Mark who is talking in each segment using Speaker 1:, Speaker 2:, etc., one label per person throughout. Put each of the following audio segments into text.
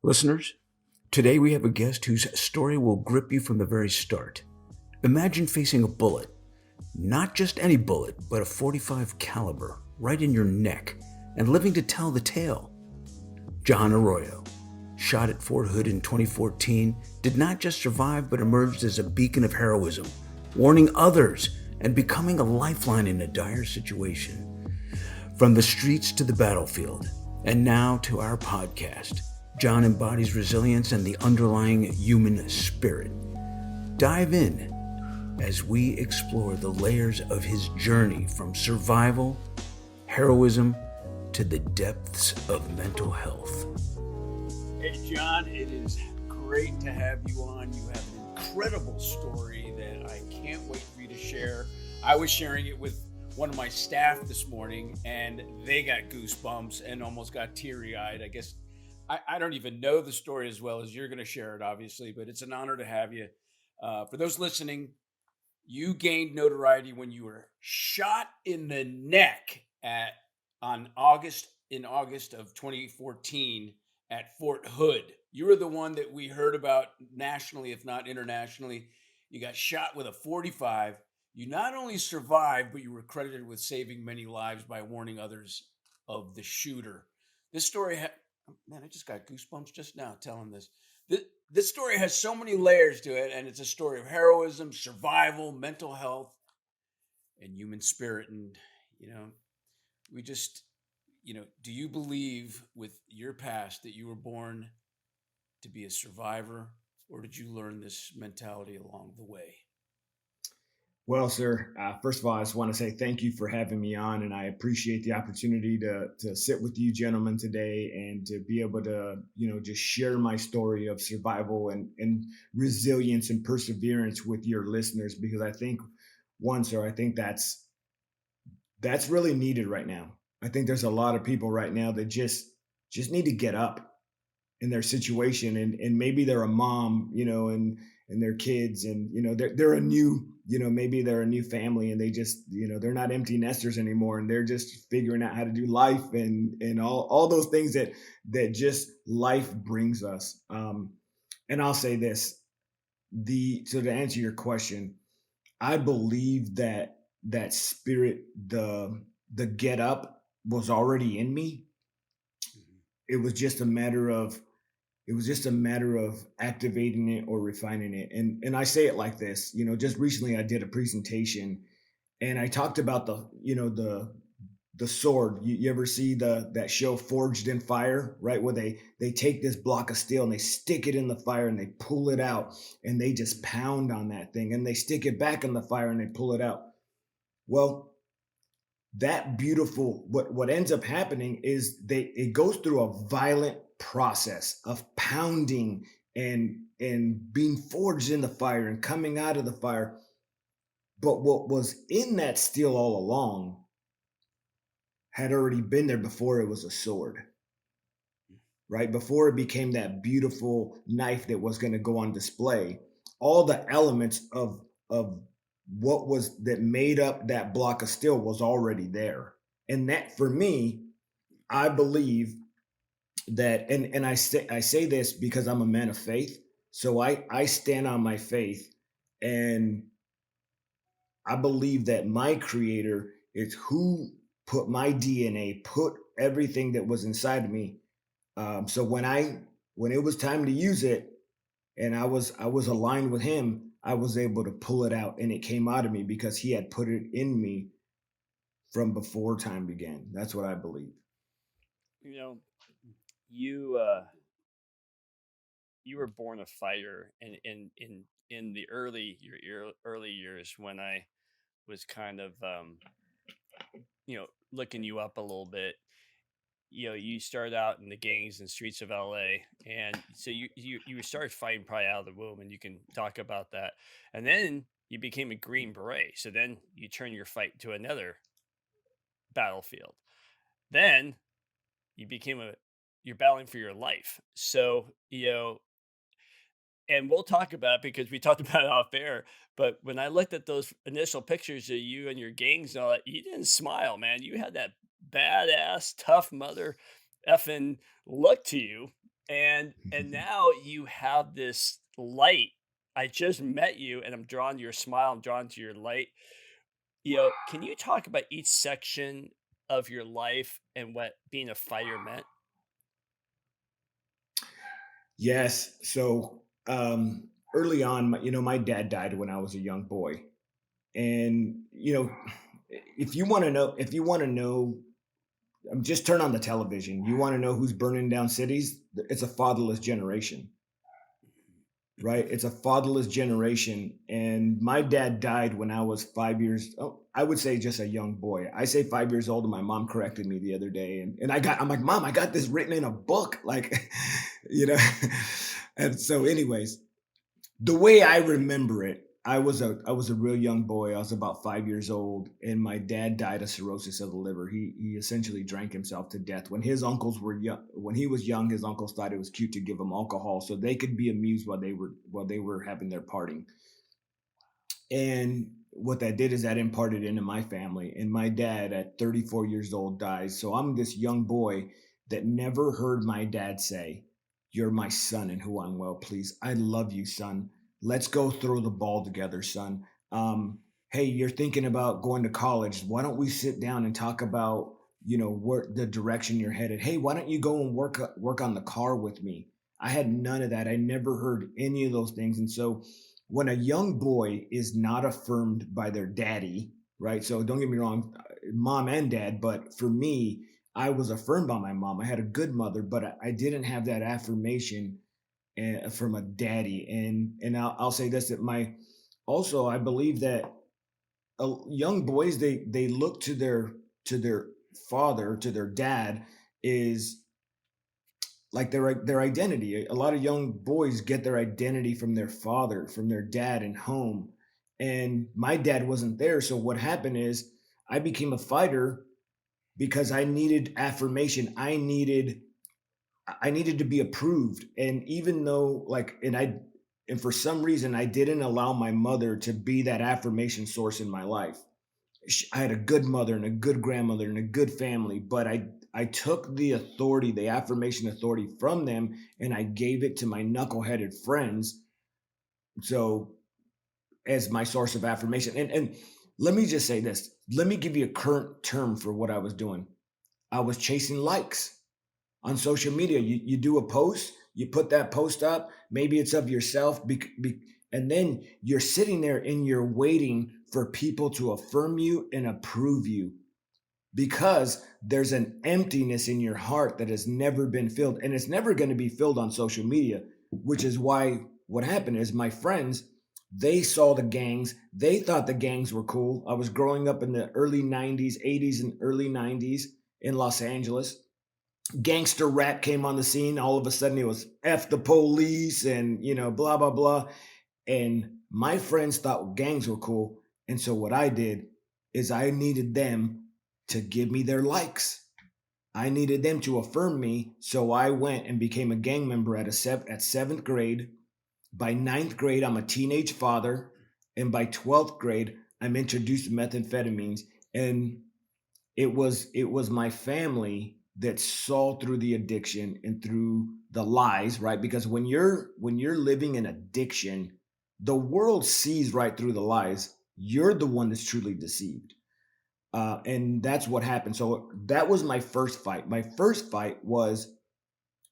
Speaker 1: Listeners, today we have a guest whose story will grip you from the very start. Imagine facing a bullet, not just any bullet, but a .45 caliber, right in your neck, and living to tell the tale. John Arroyo, shot at Fort Hood in 2014, did not just survive but emerged as a beacon of heroism, warning others and becoming a lifeline in a dire situation. From the streets to the battlefield, and now to our podcast, John embodies resilience and the underlying human spirit. Dive in as we explore the layers of his journey from survival, heroism, to the depths of mental health.
Speaker 2: Hey, John, it is great to have you on. You have an incredible story that I can't wait for you to share. I was sharing it with one of my staff this morning, and they got goosebumps and almost got teary-eyed. I guess I don't even know the story as well as you're going to share it, obviously, but it's an honor to have you. For those listening, you gained notoriety when you were shot in the neck in August of 2014 at Fort Hood. You were the one that we heard about nationally, if not internationally. You got shot with a .45. You not only survived, but you were credited with saving many lives by warning others of the shooter. This story man, I just got goosebumps just now telling this. This story has so many layers to it, and it's a story of heroism, survival, mental health, and human spirit. And, we just, do you believe with your past that you were born to be a survivor, or did you learn this mentality along the way?
Speaker 3: Well, sir, first of all, I just want to say thank you for having me on, and I appreciate the opportunity to sit with you gentlemen today and to be able to, just share my story of survival and resilience and perseverance with your listeners, because I think, sir, I think that's really needed right now. I think there's a lot of people right now that just need to get up in their situation, and maybe they're a mom, and their kids, and they're a new, maybe they're a new family, and they just, they're not empty nesters anymore, and they're just figuring out how to do life and all those things that just life brings us. And I'll say this, so to answer your question, I believe that spirit, the get up, was already in me. It was just a matter of activating it or refining it. And I say it like this, just recently I did a presentation, and I talked about the sword. You ever see that show Forged in Fire, right? Where they take this block of steel and they stick it in the fire and they pull it out, and they just pound on that thing, and they stick it back in the fire and they pull it out. Well, that beautiful, what ends up happening is it goes through a violent process of pounding and being forged in the fire and coming out of the fire. But what was in that steel all along had already been there before it was a sword, right? Before it became that beautiful knife that was going to go on display. All the elements of what was that made up that block of steel was already there. And that, for me, I believe that, and I say this because I'm a man of faith. So I stand on my faith, and I believe that my creator is who put my DNA, put everything that was inside of me. So when it was time to use it, and I was aligned with him, I was able to pull it out, and it came out of me because he had put it in me from before time began. That's what I believe.
Speaker 4: You you were born a fighter, and in the your early years, when I was kind of looking you up a little bit. You started out in the gangs and streets of LA, and so you started fighting probably out of the womb, and you can talk about that. And then you became a Green Beret, so then you turn your fight to another battlefield. Then you're battling for your life. So, and we'll talk about it because we talked about it off air. But when I looked at those initial pictures of you and your gangs and all that, you didn't smile, man. You had that badass, tough mother effing look to you. And and now you have this light. I just met you, and I'm drawn to your smile. I'm drawn to your light. Can you talk about each section of your life and what being a fighter meant?
Speaker 3: Yes. So early on, my dad died when I was a young boy, and if you want to know, just turn on the television. You want to know who's burning down cities? It's a fatherless generation, right? It's a fatherless generation. And my dad died when I was 5 years. Oh, I would say just a young boy. I say 5 years old, and my mom corrected me the other day, and I'm like, Mom, I got this written in a book, like, you know. And so, anyways, the way I remember it, I was a real young boy. I was about 5 years old, and my dad died of cirrhosis of the liver. He essentially drank himself to death. When his uncles were young, when he was young, his uncles thought it was cute to give him alcohol so they could be amused while they were having their partying. And what that did is that imparted into my family. And my dad, at 34 years old, dies. So I'm this young boy that never heard my dad say, "You're my son in who I'm well pleased. I love you, son. Let's go throw the ball together, son. Hey, you're thinking about going to college. Why don't we sit down and talk about, where the direction you're headed? Hey, why don't you go and work on the car with me?" I had none of that. I never heard any of those things. And so when a young boy is not affirmed by their daddy, right? So don't get me wrong, mom and dad, but for me, I was affirmed by my mom. I had a good mother, but I didn't have that affirmation from a daddy. And I'll say this, that I believe that young boys, they look to their father, to their dad, is like their identity. A lot of young boys get their identity from their father, from their dad and home. And my dad wasn't there. So what happened is I became a fighter because I needed affirmation. I needed to be approved. And even though and for some reason I didn't allow my mother to be that affirmation source in my life. I had a good mother and a good grandmother and a good family, but I took the authority, the affirmation authority from them, and I gave it to my knuckleheaded friends. So as my source of affirmation. And let me just say this. Let me give you a current term for what I was doing. I was chasing likes on social media. You do a post, you put that post up, maybe it's of yourself, and then you're sitting there and you're waiting for people to affirm you and approve you, because there's an emptiness in your heart that has never been filled, and it's never going to be filled on social media. Which is why what happened is my friends, they saw the gangs, they thought the gangs were cool. I was growing up in the early 90s, 80s and early 90s in Los Angeles. Gangster rap came on the scene. All of a sudden it was F the police and, blah, blah, blah. And my friends thought gangs were cool. And so what I did is I needed them to give me their likes. I needed them to affirm me. So I went and became a gang member at seventh grade. By ninth grade, I'm a teenage father. And by 12th grade, I'm introduced to methamphetamines. And it was my family that saw through the addiction and through the lies, right? Because when you're living in addiction, the world sees right through the lies. You're the one that's truly deceived. And that's what happened. So that was my first fight. My first fight was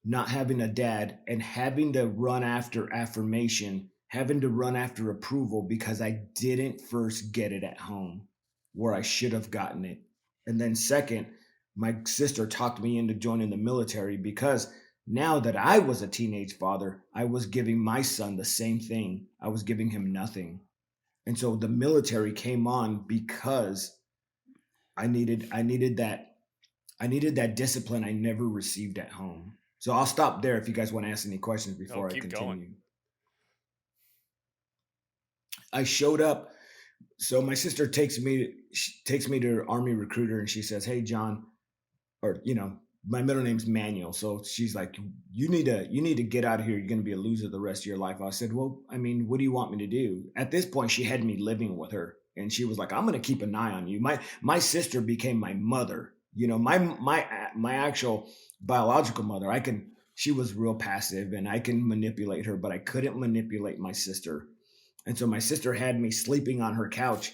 Speaker 3: not having a dad and having to run after affirmation, having to run after approval because I didn't first get it at home where I should have gotten it. And then second, my sister talked me into joining the military because now that I was a teenage father, I was giving my son the same thing. I was giving him nothing. And so the military came on because I needed that discipline I never received at home. So I'll stop there if you guys want to ask any questions
Speaker 4: No,
Speaker 3: before I
Speaker 4: keep
Speaker 3: continue.
Speaker 4: going.
Speaker 3: I showed up. So my sister takes me to Army recruiter, and she says, "Hey, John," or my middle name's Manuel. So she's like, "You need to get out of here. You're going to be a loser the rest of your life." I said, "Well, I mean, what do you want me to do?" At this point, she had me living with her, and she was like, "I'm going to keep an eye on you." My sister became my mother. My actual biological mother. she was real passive, and I can manipulate her, but I couldn't manipulate my sister. And so my sister had me sleeping on her couch.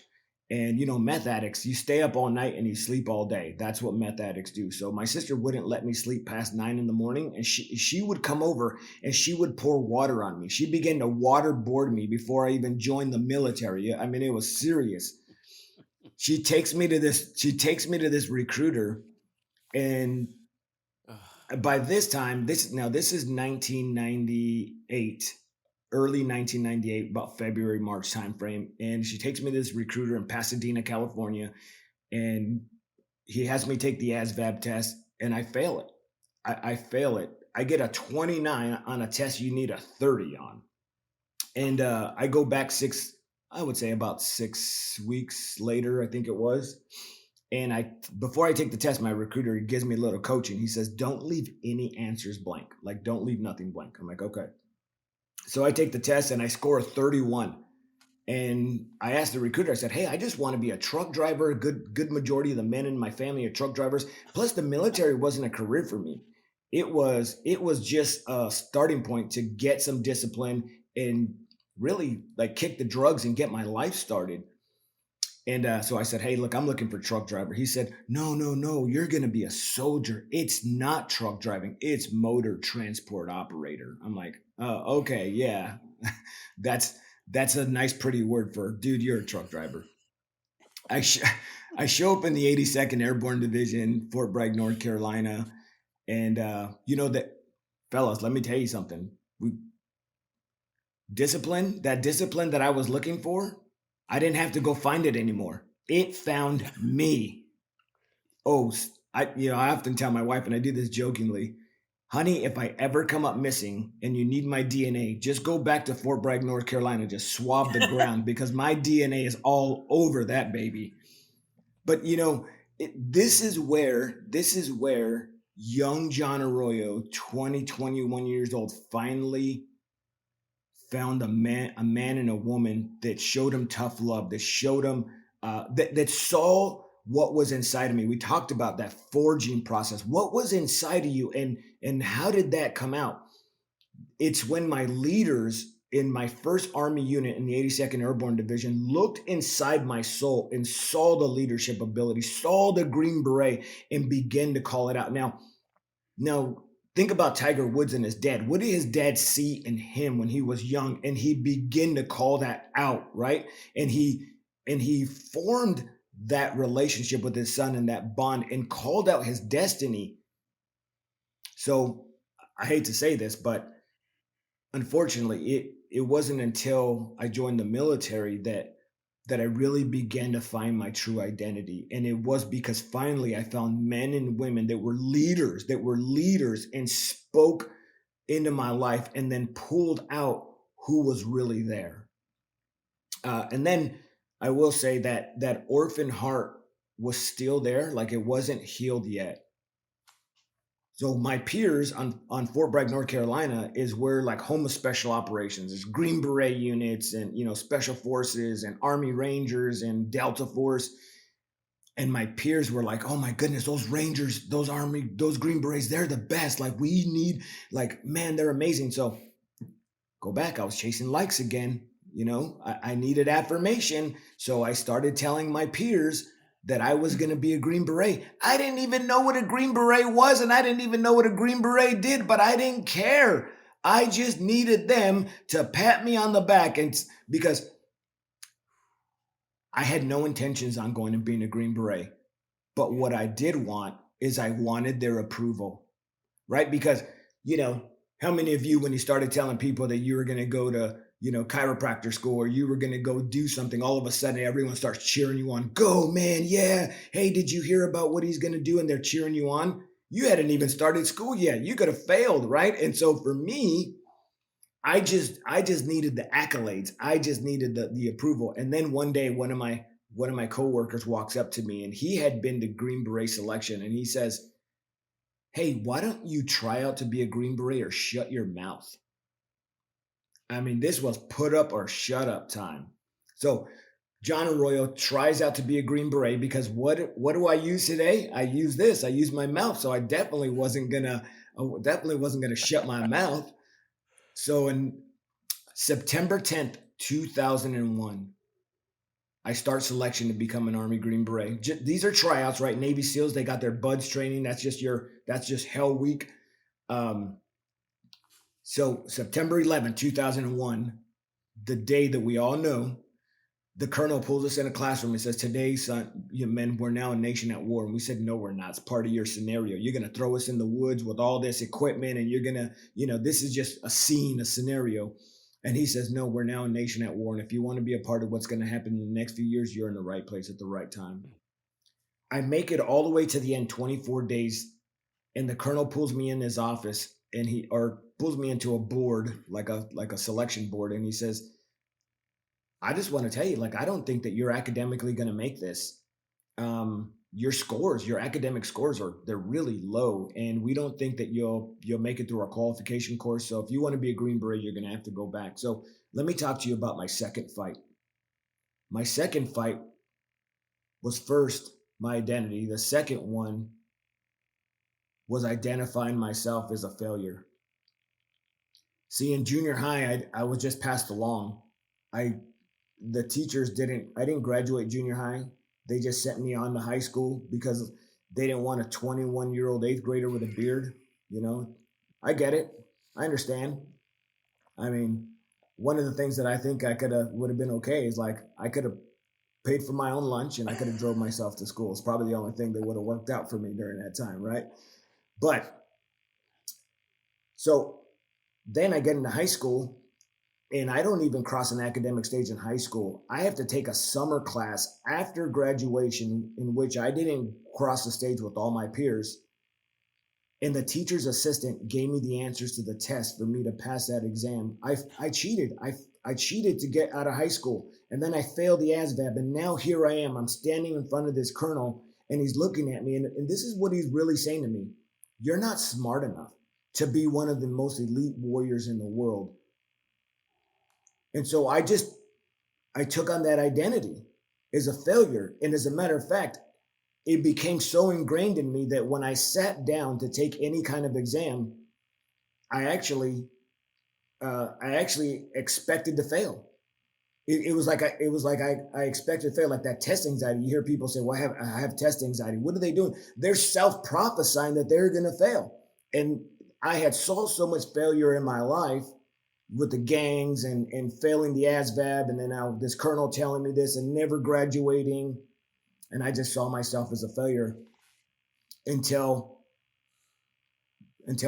Speaker 3: And, meth addicts, you stay up all night and you sleep all day. That's what meth addicts do. So my sister wouldn't let me sleep past 9 in the morning. And she would come over and she would pour water on me. She began to waterboard me before I even joined the military. I mean, it was serious. She takes me to this recruiter. And by this time, this is 1998. Early 1998, about February, March timeframe. And she takes me to this recruiter in Pasadena, California. And he has me take the ASVAB test, and I fail it. I fail it. I get a 29 on a test you need a 30 on. And I go back about 6 weeks later, I think it was. And before I take the test, my recruiter gives me a little coaching. He says, don't leave any answers blank. Like, don't leave nothing blank. I'm like, okay. So I take the test and I score a 31. And I asked the recruiter, I said, hey, I just want to be a truck driver. A good majority of the men in my family are truck drivers. Plus the military wasn't a career for me. It was just a starting point to get some discipline and really like kick the drugs and get my life started. And so I said, hey, look, I'm looking for truck driver. He said, no, you're going to be a soldier. It's not truck driving. It's motor transport operator. I'm like, oh, okay, yeah. That's a nice, pretty word for, dude, you're a truck driver. I show up in the 82nd Airborne Division, Fort Bragg, North Carolina. And that, fellas, let me tell you something. That discipline that I was looking for, I didn't have to go find it anymore. It found me. Oh, I often tell my wife, and I do this jokingly, honey, if I ever come up missing and you need my DNA, just go back to Fort Bragg, North Carolina, just swab the ground because my DNA is all over that baby. But this is where young John Arroyo, 21 years old, finally found a man and a woman that showed him tough love, that showed him, that saw what was inside of me. We talked about that forging process. What was inside of you and how did that come out? It's when my leaders in my first Army unit in the 82nd Airborne Division looked inside my soul and saw the leadership ability, saw the Green Beret, and began to call it out. Now, think about Tiger Woods and his dad. What did his dad see in him when he was young? And he began to call that out, right? And he formed that relationship with his son and that bond and called out his destiny. So I hate to say this, but unfortunately, it wasn't until I joined the military that I really began to find my true identity. And it was because finally I found men and women that were leaders and spoke into my life and then pulled out who was really there. And then I will say that orphan heart was still there, like it wasn't healed yet. So my peers on Fort Bragg, North Carolina is where like Home of Special Operations, there's Green Beret units and, Special Forces and Army Rangers and Delta Force. And my peers were like, oh my goodness, those Rangers, those Green Berets, they're the best. Like we need, like, man, they're amazing. So go back, I was chasing likes again. I needed affirmation. So I started telling my peers that I was going to be a Green Beret. I didn't even know what a Green Beret was, and I didn't even know what a Green Beret did, but I didn't care. I just needed them to pat me on the back, and because I had no intentions on going and being a Green Beret. But what I did want is I wanted their approval, right? Because, how many of you, when you started telling people that you were going to go to chiropractor school or you were going to go do something, all of a sudden everyone starts cheering you on. Go, man. Yeah. Hey, did you hear about what he's going to do? And they're cheering you on. You hadn't even started school yet. You could have failed, right? And so for me, I just needed the accolades. I just needed the approval. And then one day, one of my coworkers walks up to me and he had been to Green Beret selection. And he says, hey, why don't you try out to be a Green Beret or shut your mouth? I mean, this was put up or shut up time. So John Arroyo tries out to be a Green Beret because what do I use today? I use this. I use my mouth. So I definitely wasn't going to definitely wasn't going to shut my mouth. So in September 10th, 2001, I start selection to become an Army Green Beret. These are tryouts, right? Navy SEALs, they got their buds training. That's just hell week. So September 11th, 2001, the day that we all know, the colonel pulls us in a classroom and says, "Today, son, you men, we're now a nation at war." And we said, "No, we're not. It's part of your scenario. You're going to throw us in the woods with all this equipment and you're going to, this is just a scene, a scenario." And he says, "No, we're now a nation at war. And if you want to be a part of what's going to happen in the next few years, you're in the right place at the right time." I make it all the way to the end, 24 days. And the colonel pulls me in his office and pulls me into a board, like a selection board. And he says, "I just want to tell you, I don't think that you're academically going to make this. Your academic scores they're really low, and we don't think that you'll make it through our qualification course. So if you want to be a Green Beret, you're going to have to go back." So let me talk to you about my second fight. My second fight was first my identity. The second one was identifying myself as a failure. See, in junior high, I was just passed along. The teachers I didn't graduate junior high. They just sent me on to high school because they didn't want a 21-year-old eighth grader with a beard. I get it. I understand. I mean, one of the things that I think would have been okay is I could have paid for my own lunch and I could have drove myself to school. It's probably the only thing that would have worked out for me during that time, right? But so then I get into high school and I don't even cross an academic stage in high school. I have to take a summer class after graduation in which I didn't cross the stage with all my peers. And the teacher's assistant gave me the answers to the test for me to pass that exam. I cheated. I cheated to get out of high school. And then I failed the ASVAB. And now here I am. I'm standing in front of this colonel and he's looking at me. And this is what he's really saying to me. "You're not smart enough to be one of the most elite warriors in the world." And so I took on that identity as a failure. And as a matter of fact, it became so ingrained in me that when I sat down to take any kind of exam, I actually expected to fail. It was like I expected to fail, like that test anxiety. You hear people say, "Well, I have test anxiety." What are they doing? They're self-prophesying that they're going to fail. And I had saw so much failure in my life with the gangs and failing the ASVAB, and then now this colonel telling me this and never graduating. And I just saw myself as a failure until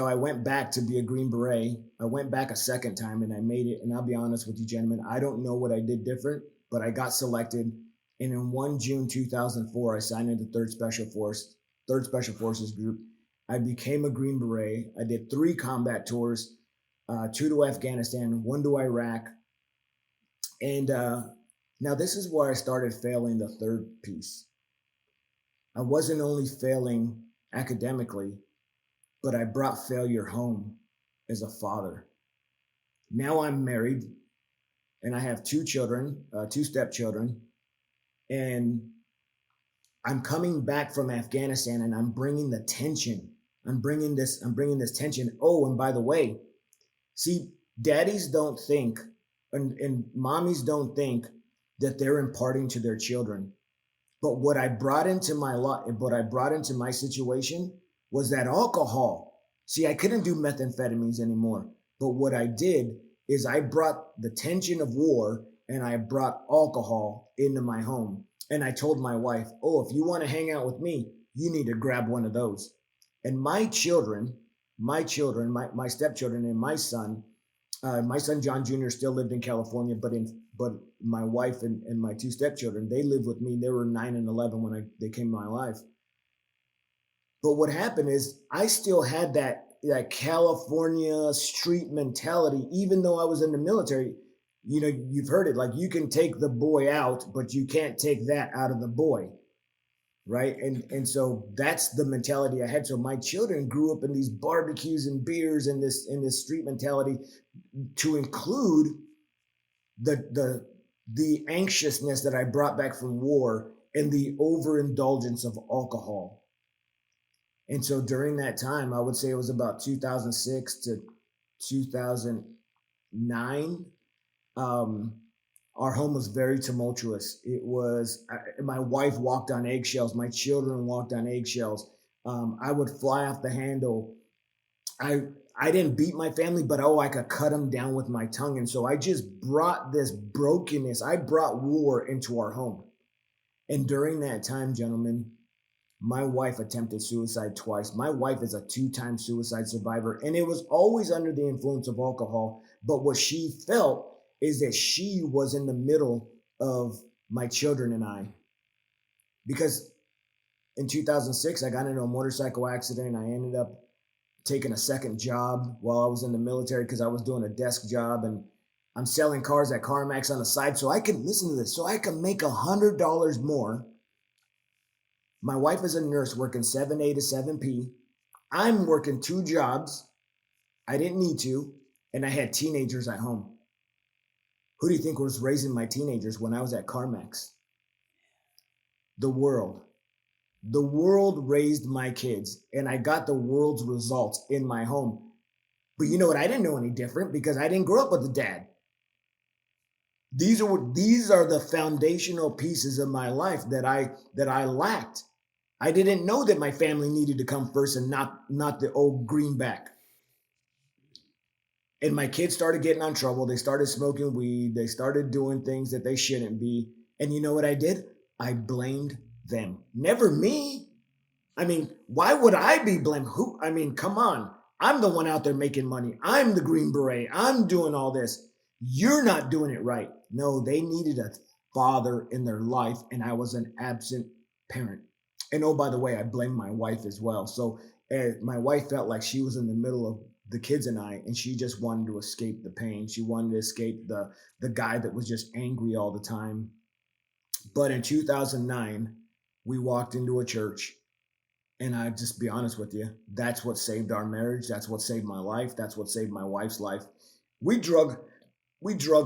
Speaker 3: I went back to be a Green Beret. I went back a second time and I made it. And I'll be honest with you, gentlemen, I don't know what I did different, but I got selected. And in June 2004, I signed into 3rd Special Forces Group. I became a Green Beret. I did 3 combat tours, 2 to Afghanistan, 1 to Iraq. And now this is where I started failing the third piece. I wasn't only failing academically, but I brought failure home as a father. Now I'm married and I have 2 children, 2 stepchildren, and I'm coming back from Afghanistan and I'm bringing the tension. I'm bringing this tension. Oh, and by the way, see, daddies don't think and mommies don't think that they're imparting to their children. But what I brought into my situation was that alcohol. See, I couldn't do methamphetamines anymore. But what I did is I brought the tension of war and I brought alcohol into my home. And I told my wife, "Oh, if you want to hang out with me, you need to grab one of those." And my children, my stepchildren and my son John Jr. still lived in California, but my wife and my 2 stepchildren, they lived with me. They were 9 and 11 when they came to my life. But what happened is I still had that California street mentality, even though I was in the military. You've heard it, like you can take the boy out, but you can't take that out of the boy. Right. And so that's the mentality I had. So my children grew up in these barbecues and beers and this street mentality, to include the anxiousness that I brought back from war and the overindulgence of alcohol. And so during that time, I would say it was about 2006 to 2009. Um, our home was very tumultuous. It was, my wife walked on eggshells. My children walked on eggshells. I would fly off the handle. I, I didn't beat my family, but I could cut them down with my tongue. And so I just brought this brokenness. I brought war into our home. And during that time, gentlemen, my wife attempted suicide twice. My wife is a 2-time suicide survivor, and it was always under the influence of alcohol. But what she felt is that she was in the middle of my children and I. Because in 2006, I got into a motorcycle accident. I ended up taking a second job while I was in the military because I was doing a desk job, and I'm selling cars at CarMax on the side so I can, listen to this, so I can make $100 more. My wife is a nurse working 7A to 7P. I'm working 2 jobs. I didn't need to. And I had teenagers at home. Who do you think was raising my teenagers when I was at CarMax? The world. The world raised my kids, and I got the world's results in my home. But you know what? I didn't know any different because I didn't grow up with a dad. These are the foundational pieces of my life that I lacked. I didn't know that my family needed to come first and not the old greenback. And my kids started getting on trouble. They started smoking weed. They started doing things that they shouldn't be. And you know what I did? I blamed them. Never me. I mean, why would I be blamed? Come on. I'm the one out there making money. I'm the Green Beret. I'm doing all this. You're not doing it right. No, they needed a father in their life, and I was an absent parent. And oh, by the way, I blame my wife as well. So my wife felt like she was in the middle of the kids and I, and she just wanted to escape the pain. She wanted to escape the guy that was just angry all the time. But in 2009, we walked into a church, and I just be honest with you, that's what saved our marriage. That's what saved my life. That's what saved my wife's life. We drug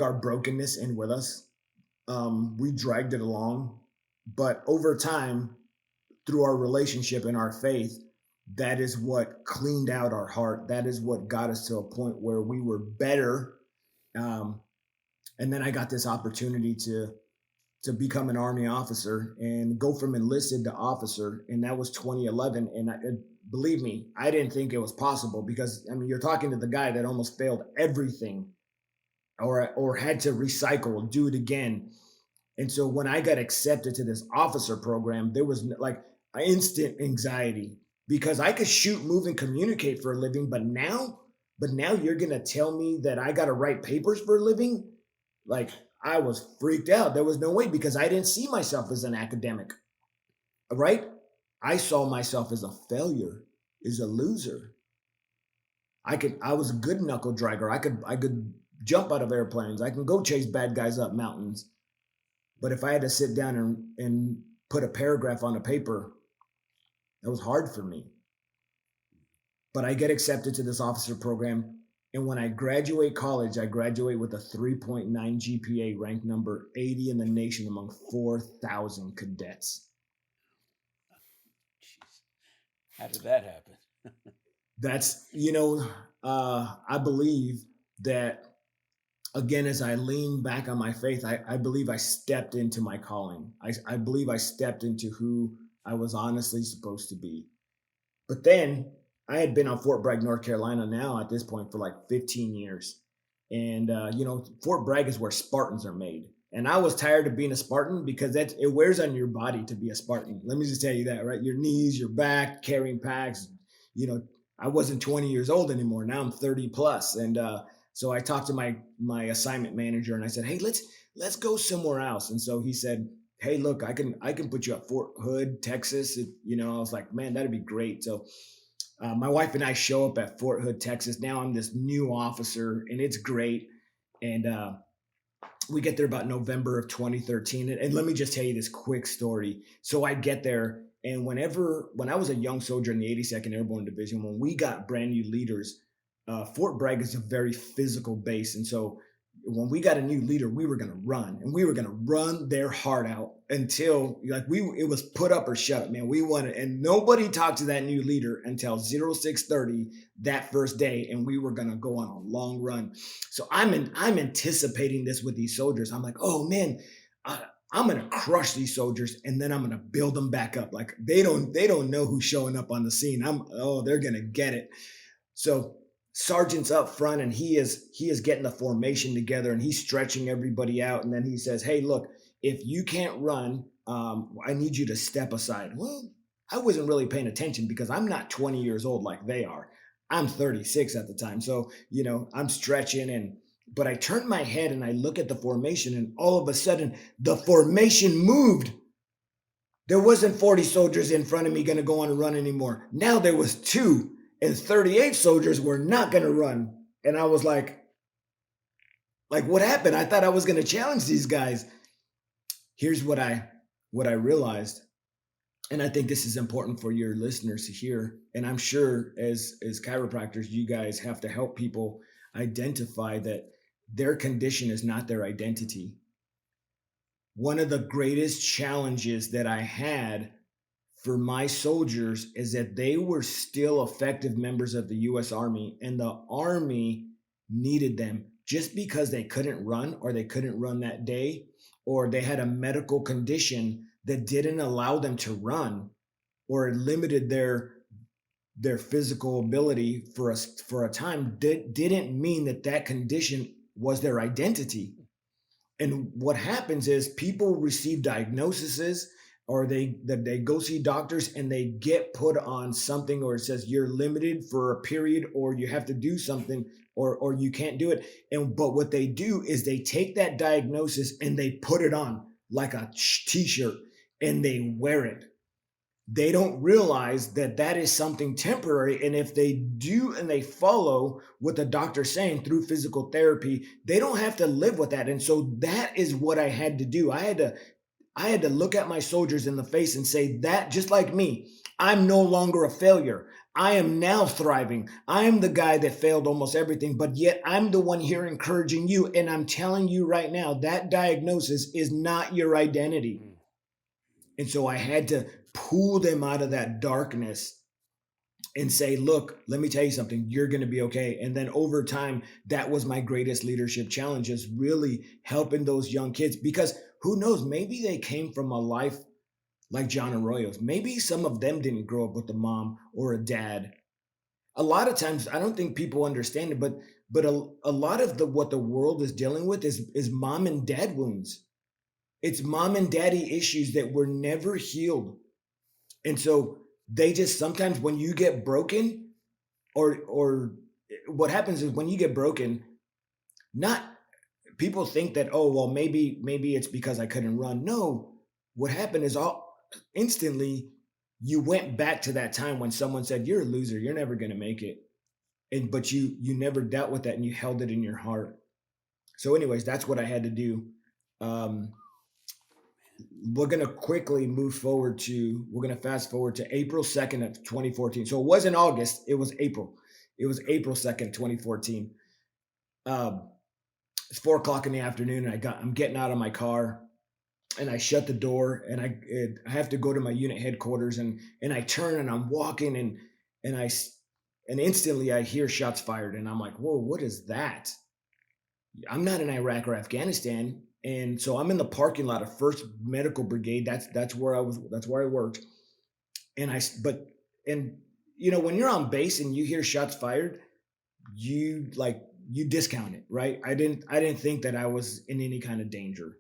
Speaker 3: our brokenness in with us. We dragged it along, but over time, through our relationship and our faith, that is what cleaned out our heart. That is what got us to a point where we were better. And then I got this opportunity to become an Army officer and go from enlisted to officer. And that was 2011. And believe me, I didn't think it was possible because, you're talking to the guy that almost failed everything or had to recycle, do it again. And so when I got accepted to this officer program, there was like instant anxiety because I could shoot, move, and communicate for a living. But now you're going to tell me that I got to write papers for a living? Like, I was freaked out. There was no way because I didn't see myself as an academic, right? I saw myself as a failure, as a loser. I was a good knuckle dragger. I could jump out of airplanes. I can go chase bad guys up mountains. But if I had to sit down and put a paragraph on a paper, it was hard for me. But I get accepted to this officer program. And when I graduate college, I graduate with a 3.9 GPA, ranked number 80 in the nation among 4,000 cadets.
Speaker 2: Jeez. How did that happen?
Speaker 3: That's, I believe that, again, as I lean back on my faith, I believe I stepped into my calling. I believe I stepped into who I was honestly supposed to be. But then I had been on Fort Bragg, North Carolina now at this point for like 15 years. And, Fort Bragg is where Spartans are made. And I was tired of being a Spartan because it wears on your body to be a Spartan. Let me just tell you that, right? Your knees, your back, carrying packs. I wasn't 20 years old anymore. Now I'm 30 plus. And so I talked to my assignment manager and I said, hey, let's go somewhere else. And so he said, hey, look, I can put you at Fort Hood, Texas. I was like, man, that'd be great. So my wife and I show up at Fort Hood, Texas. Now I'm this new officer and it's great. And we get there about November of 2013. And let me just tell you this quick story. So I get there, and when I was a young soldier in the 82nd Airborne Division, when we got brand new leaders, Fort Bragg is a very physical base. And so when we got a new leader, we were going to run, and we were going to run their heart out until it was put up or shut up, man. We wanted, and nobody talked to that new leader until 06:30 that first day. And we were going to go on a long run. So I'm anticipating this with these soldiers. I'm like, oh man, I'm going to crush these soldiers, and then I'm going to build them back up. Like they don't know who's showing up on the scene. They're going to get it. So sergeant's up front, and he is getting the formation together, and he's stretching everybody out. And then he says, hey, look, if you can't run, I need you to step aside. Well, I wasn't really paying attention because I'm not 20 years old like they are. I'm 36 at the time. So, I'm stretching, but I turn my head and I look at the formation, and all of a sudden the formation moved. There wasn't 40 soldiers in front of me going to go on a run anymore. Now there was 2. And 38 soldiers were not going to run. And I was like, what happened? I thought I was going to challenge these guys. Here's what I realized. And I think this is important for your listeners to hear. And I'm sure as chiropractors, you guys have to help people identify that their condition is not their identity. One of the greatest challenges that I had for my soldiers is that they were still effective members of the U.S. Army, and the Army needed them. Just because they couldn't run, or they couldn't run that day, or they had a medical condition that didn't allow them to run, or it limited their physical ability for a time, didn't mean that condition was their identity. And what happens is people receive diagnoses, or they go see doctors, and they get put on something, or it says you're limited for a period, or you have to do something, or you can't do it. But what they do is they take that diagnosis and they put it on like a t-shirt, and they wear it. They don't realize that is something temporary. And if they do and they follow what the doctor's saying through physical therapy, they don't have to live with that. And so that is what I had to do. I had to look at my soldiers in the face and say that, just like me, I'm no longer a failure. I am now thriving. I am the guy that failed almost everything, but yet I'm the one here encouraging you. And I'm telling you right now, that diagnosis is not your identity. And so I had to pull them out of that darkness and say, look, let me tell you something, you're going to be okay. And then over time, that was my greatest leadership challenge, is really helping those young kids, because who knows, maybe they came from a life like John Arroyo's. Maybe some of them didn't grow up with a mom or a dad. A lot of times, I don't think people understand it, but a lot of what the world is dealing with is mom and dad wounds. It's mom and daddy issues that were never healed. And so they just, sometimes when you get broken, or what happens is when you get broken, people think that, oh, well, maybe it's because I couldn't run. No, what happened is instantly you went back to that time when someone said, you're a loser, you're never going to make it. But you never dealt with that, and you held it in your heart. So anyways, that's what I had to do. We're going to quickly move forward we're going to fast forward to April 2nd of 2014. So it wasn't August, it was April. It was April 2nd, 2014. It's 4:00 in the afternoon, and I'm getting out of my car, and I shut the door, and I have to go to my unit headquarters, and I turn, and I'm walking, and instantly I hear shots fired, and I'm like, whoa, what is that? I'm not in Iraq or Afghanistan. And so I'm in the parking lot of 1st Medical Brigade. That's where I was. That's where I worked. And when you're on base and you hear shots fired, you discount it, right? I didn't think that I was in any kind of danger,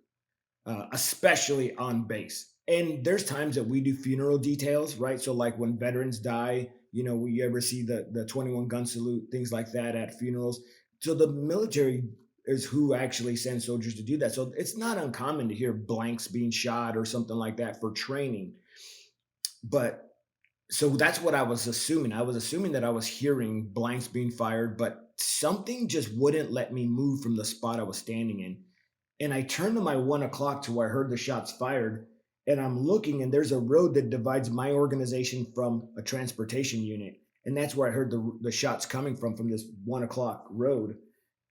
Speaker 3: especially on base. And there's times that we do funeral details, right? So like when veterans die, we ever see the 21 gun salute, things like that at funerals. So the military is who actually sends soldiers to do that. So it's not uncommon to hear blanks being shot or something like that for training. But so that's what I was assuming. I was assuming that I was hearing blanks being fired, but something just wouldn't let me move from the spot I was standing in. And I turned to my 1:00 to where I heard the shots fired, and I'm looking, and there's a road that divides my organization from a transportation unit. And that's where I heard the shots coming from this 1:00 road.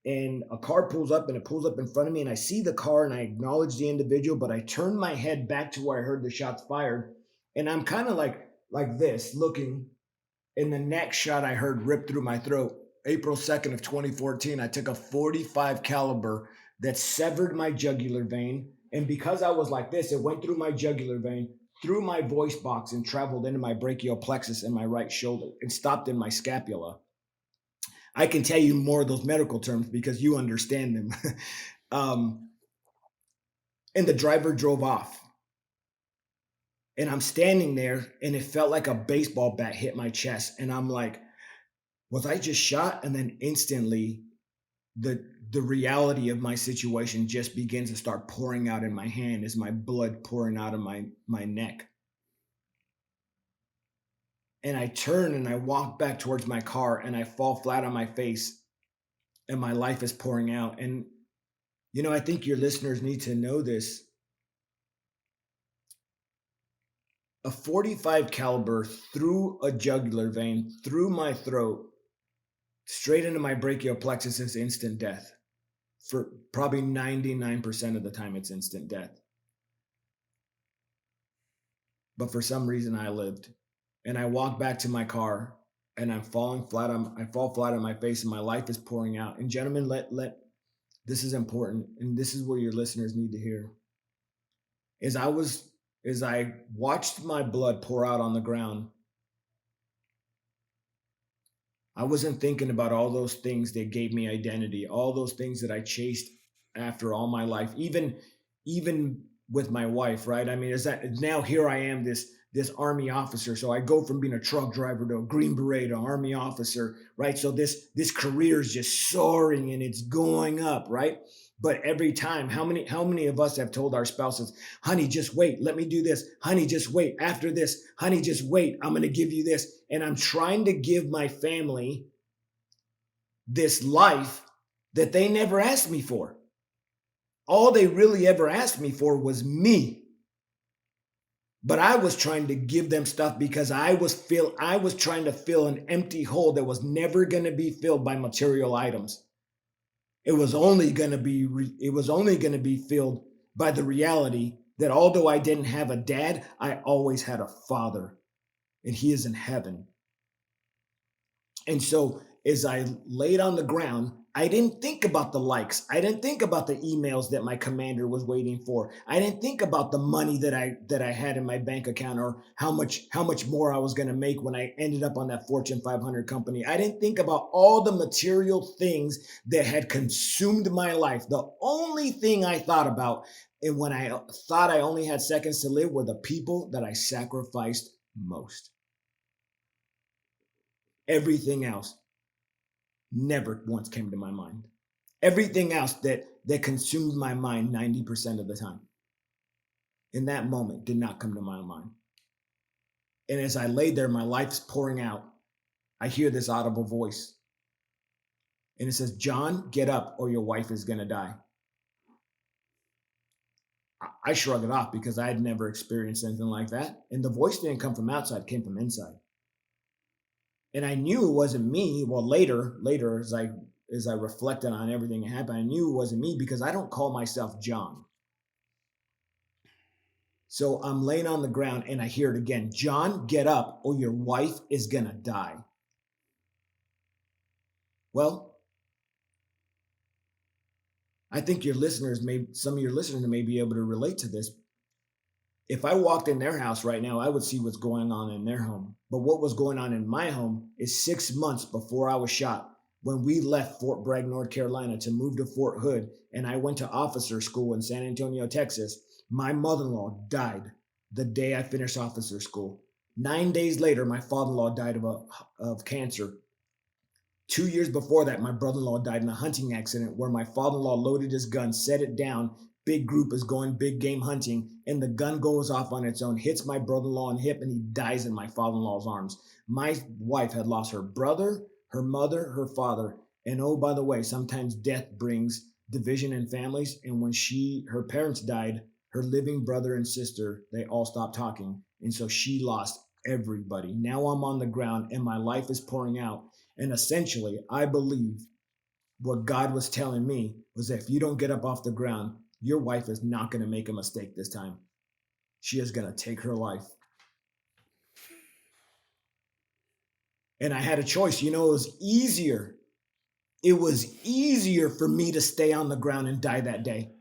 Speaker 3: and a car pulls up, and it pulls up in front of me, and I see the car and I acknowledge the individual, but I turn my head back to where I heard the shots fired, and I'm kind of like this looking, and the next shot I heard ripped through my throat. April 2nd of 2014, I took a 45 caliber that severed my jugular vein, and because I was like this, it went through my jugular vein, through my voice box, and traveled into my brachial plexus in my right shoulder and stopped in my scapula. I can tell you more of those medical terms because you understand them. And the driver drove off. And I'm standing there, and it felt like a baseball bat hit my chest. And I'm like, was I just shot? And then instantly, the reality of my situation just begins to start pouring out in my hand as my blood pouring out of my neck. And I turn and I walk back towards my car, and I fall flat on my face, and my life is pouring out. And I think your listeners need to know this. A 45 caliber through a jugular vein, through my throat, straight into my brachial plexus is instant death. For probably 99% of the time, it's instant death. But for some reason, I lived. And I walk back to my car, and I fall flat on my face, and my life is pouring out. And gentlemen, this is important, and this is what your listeners need to hear. As I watched my blood pour out on the ground, I wasn't thinking about all those things that gave me identity, all those things that I chased after all my life, even with my wife, right? I mean, is that now here I am, this Army officer. So I go from being a truck driver to a Green Beret to Army officer, right? So this career is just soaring and it's going up, right? But every time, how many of us have told our spouses, honey, just wait, let me do this. Honey, just wait. After this, honey, just wait. I'm going to give you this. And I'm trying to give my family this life that they never asked me for. All they really ever asked me for was me. But I was trying to give them stuff because I was trying to fill an empty hole that was never going to be filled by material items. It was only going to be filled by the reality that although I didn't have a dad, I always had a father, and he is in heaven. And so as I laid on the ground, I didn't think about the likes. I didn't think about the emails that my commander was waiting for. I didn't think about the money that I had in my bank account, or how much more I was going to make when I ended up on that Fortune 500 company. I didn't think about all the material things that had consumed my life. The only thing I thought about, and when I thought I only had seconds to live, were the people that I sacrificed most. Everything else never once came to my mind. Everything else that consumed my mind 90% of the time, in that moment, did not come to my mind. And as I laid there, my life's pouring out, I hear this audible voice. And it says, John, get up or your wife is going to die. I shrug it off because I had never experienced anything like that. And the voice didn't come from outside, it came from inside. And I knew it wasn't me. Well, later, as I reflected on everything that happened, I knew it wasn't me because I don't call myself John. So I'm laying on the ground and I hear it again. John, get up or your wife is going to die. Well, I think some of your listeners may be able to relate to this. If I walked in their house right now, I would see what's going on in their home. But what was going on in my home is 6 months before I was shot, when we left Fort Bragg, North Carolina to move to Fort Hood, and I went to officer school in San Antonio, Texas, my mother-in-law died the day I finished officer school. 9 days later, my father-in-law died of cancer. 2 years before that, my brother-in-law died in a hunting accident where my father-in-law loaded his gun, set it down. Big group is going big game hunting, and the gun goes off on its own, hits my brother-in-law in the hip, and he dies in my father-in-law's arms. My wife had lost her brother, her mother, her father, and oh, by the way, sometimes death brings division in families, and when her parents died, her living brother and sister, they all stopped talking, and so she lost everybody. Now I'm on the ground, and my life is pouring out, and essentially, I believe what God was telling me was that if you don't get up off the ground, your wife is not going to make a mistake this time. She is going to take her life. And I had a choice. You know, it was easier. It was easier for me to stay on the ground and die that day.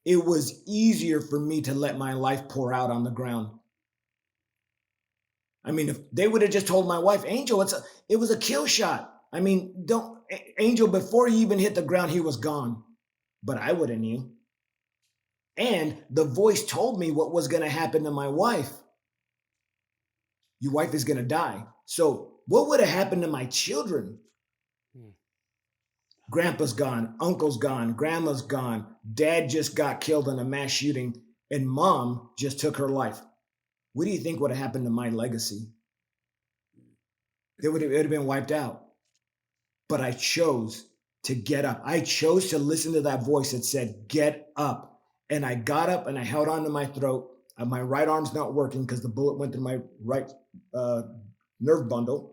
Speaker 3: It was easier for me to let my life pour out on the ground. I mean, if they would have just told my wife, Angel, it was a kill shot. I mean, Angel, before he even hit the ground, he was gone. But I would have knew. And the voice told me what was going to happen to my wife. Your wife is going to die. So what would have happened to my children? Grandpa's gone, uncle's gone, grandma's gone, dad just got killed in a mass shooting, and mom just took her life. What do you think would have happened to my legacy? It would have been wiped out. But I chose to get up. I chose to listen to that voice that said, get up. And I got up and I held onto my throat. My right arm's not working because the bullet went through my right nerve bundle.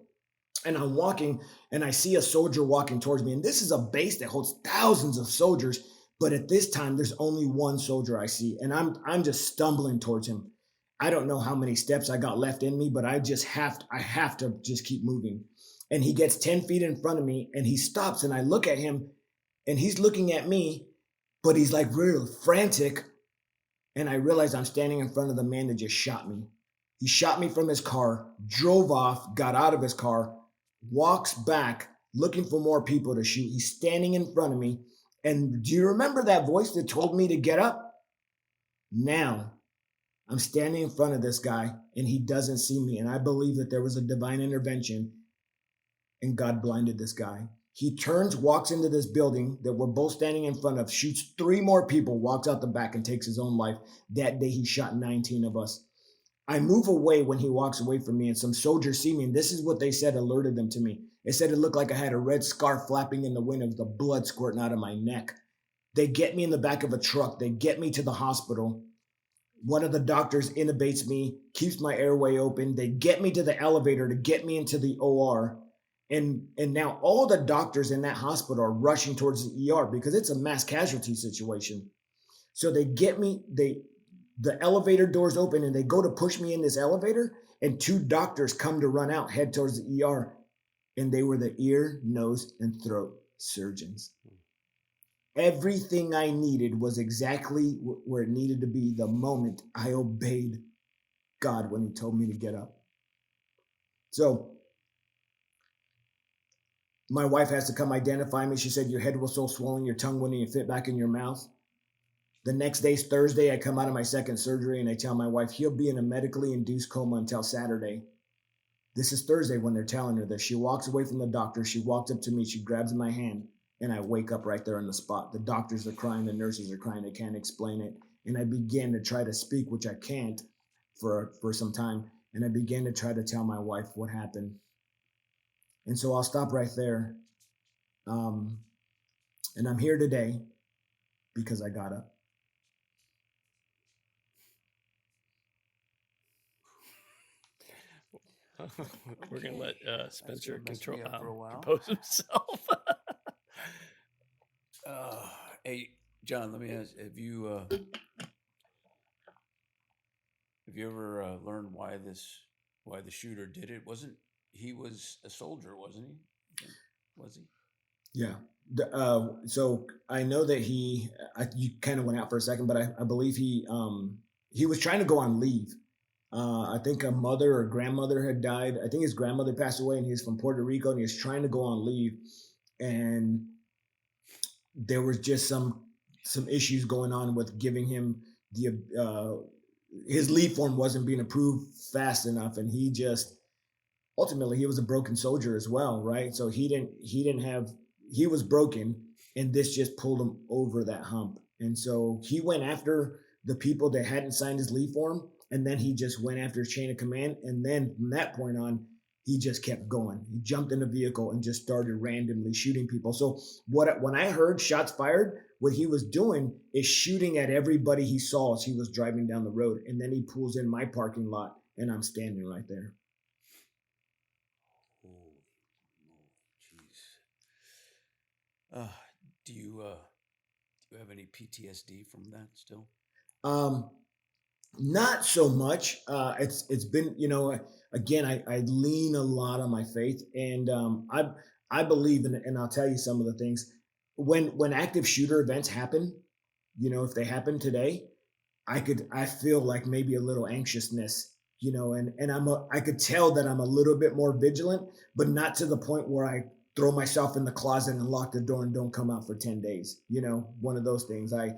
Speaker 3: And I'm walking and I see a soldier walking towards me. And this is a base that holds thousands of soldiers. But at this time, there's only one soldier I see. And I'm just stumbling towards him. I don't know how many steps I got left in me, but I have to just keep moving. And he gets 10 feet in front of me and he stops and I look at him and he's looking at me, but he's like real frantic. And I realize I'm standing in front of the man that just shot me. He shot me from his car, drove off, got out of his car, walks back looking for more people to shoot. He's standing in front of me. And do you remember that voice that told me to get up? Now I'm standing in front of this guy and he doesn't see me. And I believe that there was a divine intervention and God blinded this guy. He turns, walks into this building that we're both standing in front of, shoots 3 more people, walks out the back and takes his own life. That day he shot 19 of us. I move away when he walks away from me and some soldiers see me. And this is what they said alerted them to me. They said it looked like I had a red scarf flapping in the wind of the blood squirting out of my neck. They get me in the back of a truck. They get me to the hospital. One of the doctors intubates me, keeps my airway open. They get me to the elevator to get me into the OR. And now all the doctors in that hospital are rushing towards the ER because it's a mass casualty situation. So they get me, the elevator doors open and they go to push me in this elevator and 2 doctors come to run out, head towards the ER. And they were the ear, nose, and throat surgeons. Everything I needed was exactly where it needed to be the moment I obeyed God when he told me to get up. So my wife has to come identify me. She said, your head was so swollen, your tongue wouldn't even fit back in your mouth. The next day's Thursday. I come out of my second surgery and I tell my wife, he'll be in a medically induced coma until Saturday. This is Thursday when they're telling her this. She walks away from the doctor. She walks up to me. She grabs my hand and I wake up right there on the spot. The doctors are crying. The nurses are crying. They can't explain it. And I begin to try to speak, which I can't for some time. And I began to try to tell my wife what happened. And so I'll stop right there. And I'm here today because I got up.
Speaker 4: We're going to let Spencer
Speaker 2: Messed me up for a while.
Speaker 4: compose himself.
Speaker 2: Hey, John, let me ask: Have you ever learned why the shooter did it? He was a soldier, wasn't he? Was he?
Speaker 3: Yeah. So I know that you kind of went out for a second, but I believe he was trying to go on leave. I think a mother or grandmother had died. I think his grandmother passed away and he was from Puerto Rico and he was trying to go on leave. And there was just some issues going on with giving him his leave form wasn't being approved fast enough. And ultimately he was a broken soldier as well. Right. So he was broken and this just pulled him over that hump. And so he went after the people that hadn't signed his leave form. And then he just went after his chain of command. And then from that point on, he just kept going. He jumped in a vehicle and just started randomly shooting people. So when I heard shots fired, what he was doing is shooting at everybody he saw as he was driving down the road. And then he pulls in my parking lot and I'm standing right there.
Speaker 2: Oh, jeez. Uh, do you have any PTSD from that still?
Speaker 3: Um, Not so much. It's been, again, I lean a lot on my faith, and I believe in, and I'll tell you some of the things when active shooter events happen. If they happen today, I feel like maybe a little anxiousness, and I could tell that I'm a little bit more vigilant, but not to the point where I throw myself in the closet and lock the door and don't come out for 10 days. One of those things. I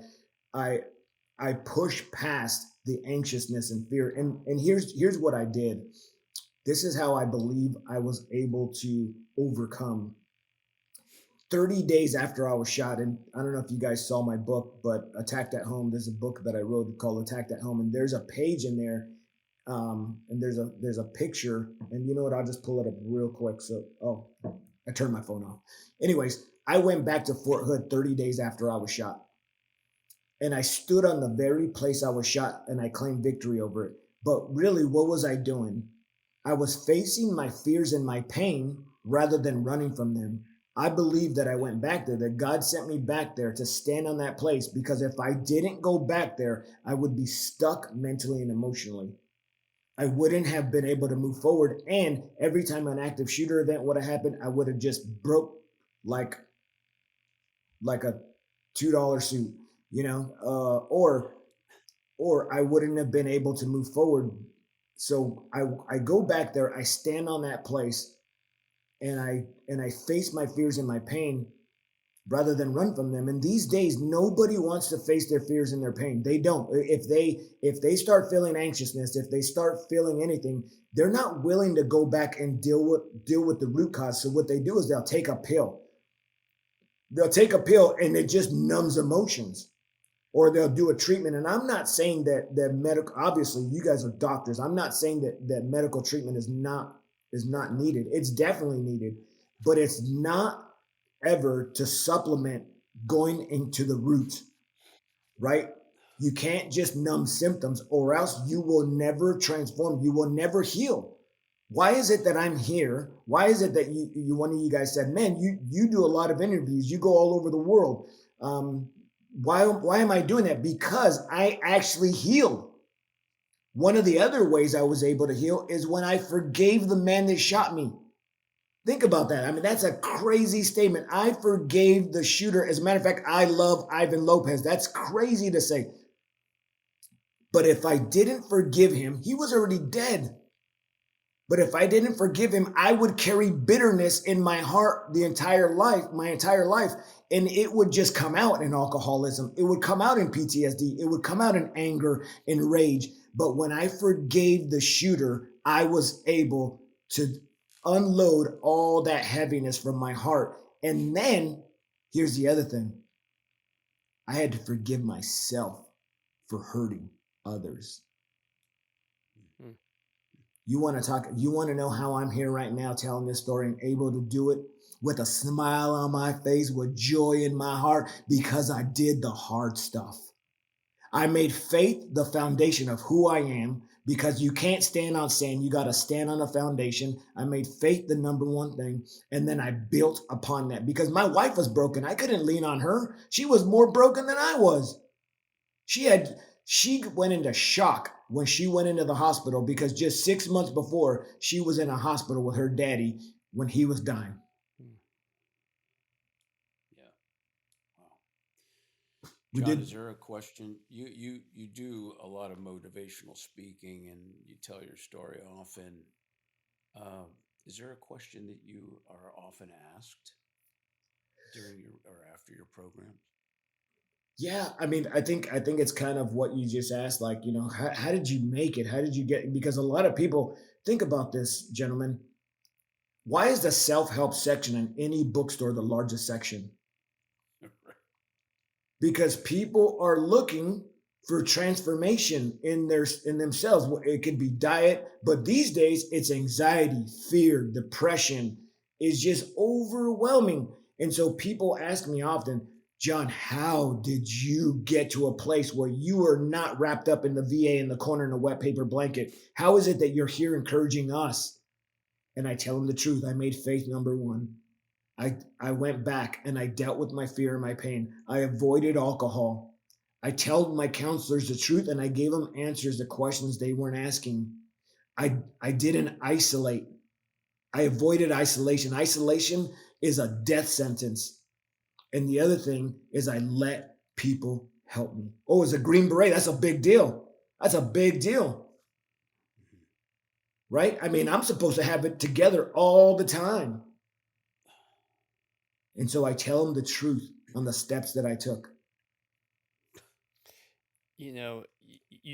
Speaker 3: I push past the anxiousness and fear. And here's what I did. This is how I believe I was able to overcome 30 days after I was shot. And I don't know if you guys saw my book, but Attacked at Home, there's a book that I wrote called Attacked at Home. And there's a page in there. And there's a picture. And you know what? I'll just pull it up real quick. So, I turned my phone off. Anyways, I went back to Fort Hood 30 days after I was shot. And I stood on the very place I was shot and I claimed victory over it. But really, what was I doing? I was facing my fears and my pain rather than running from them. I believe that I went back there, that God sent me back there to stand on that place, because if I didn't go back there, I would be stuck mentally and emotionally. I wouldn't have been able to move forward. And every time an active shooter event would have happened, I would have just broke like a $2 suit, or I wouldn't have been able to move forward. So I go back there, I stand on that place, and I face my fears and my pain rather than run from them. And these days, nobody wants to face their fears and their pain. They don't. If they start feeling anxiousness, if they start feeling anything, they're not willing to go back and deal with the root cause. So what they do is they'll take a pill. They'll take a pill and it just numbs emotions, or they'll do a treatment. And I'm not saying that medical, obviously you guys are doctors. I'm not saying that medical treatment is not needed. It's definitely needed, but it's not ever to supplement going into the root, right? You can't just numb symptoms, or else you will never transform. You will never heal. Why is it that I'm here? Why is it that you one of you guys said, man, you do a lot of interviews. You go all over the world. Why am I doing that? Because I actually healed. One of the other ways I was able to heal is when I forgave the man that shot me. Think about that. I mean, that's a crazy statement. I forgave the shooter. As a matter of fact, I love Ivan Lopez. That's crazy to say. But if I didn't forgive him, he was already dead. But if I didn't forgive him, I would carry bitterness in my heart my entire life. And it would just come out in alcoholism. It would come out in PTSD. It would come out in anger and rage. But when I forgave the shooter, I was able to unload all that heaviness from my heart. And then here's the other thing. I had to forgive myself for hurting others. You want to know how I'm here right now telling this story and able to do it with a smile on my face, with joy in my heart, because I did the hard stuff. I made faith the foundation of who I am, because you can't stand on sand. You got to stand on a foundation. I made faith the number one thing. And then I built upon that, because my wife was broken. I couldn't lean on her. She was more broken than I was. She went into shock when she went into the hospital, because just 6 months before, she was in a hospital with her daddy when he was dying.
Speaker 2: Yeah. Wow. John, is there a question? You do a lot of motivational speaking and you tell your story often. Is there a question that you are often asked during your or after your programs?
Speaker 3: Yeah, I mean, I think it's kind of what you just asked. Like, how did you make it? How did you get? Because a lot of people think about this, gentlemen. Why is the self-help section in any bookstore the largest section? Because people are looking for transformation in themselves. It could be diet, but these days it's anxiety, fear, depression is just overwhelming. And so people ask me often, John, how did you get to a place where you are not wrapped up in the VA in the corner in a wet paper blanket? How is it that you're here encouraging us? And I tell them the truth. I made faith number one. I went back and I dealt with my fear and my pain. I avoided alcohol. I told my counselors the truth and I gave them answers to questions they weren't asking. I didn't isolate. I avoided isolation. Isolation is a death sentence. And the other thing is I let people help me. Oh, it's a Green Beret. That's a big deal. That's a big deal. Right? I mean, I'm supposed to have it together all the time. And so I tell them the truth on the steps that I took.
Speaker 4: You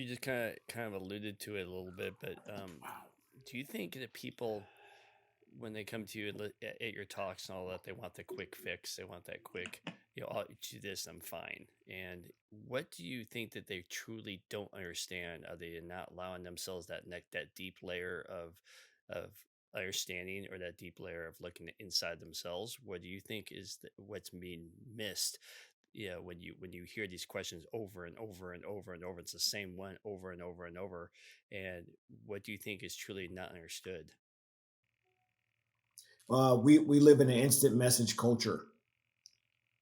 Speaker 4: just kind of alluded to it a little bit, but do you think that people, when they come to you at your talks and all that, they want the quick fix? They want that quick, I'll do this, I'm fine. And what do you think that they truly don't understand? Are they not allowing themselves that deep layer of understanding, or that deep layer of looking inside themselves? What do you think is what's being missed? When you hear these questions over and over and over and over, it's the same one over and over and over. And what do you think is truly not understood?
Speaker 3: We live in an instant message culture,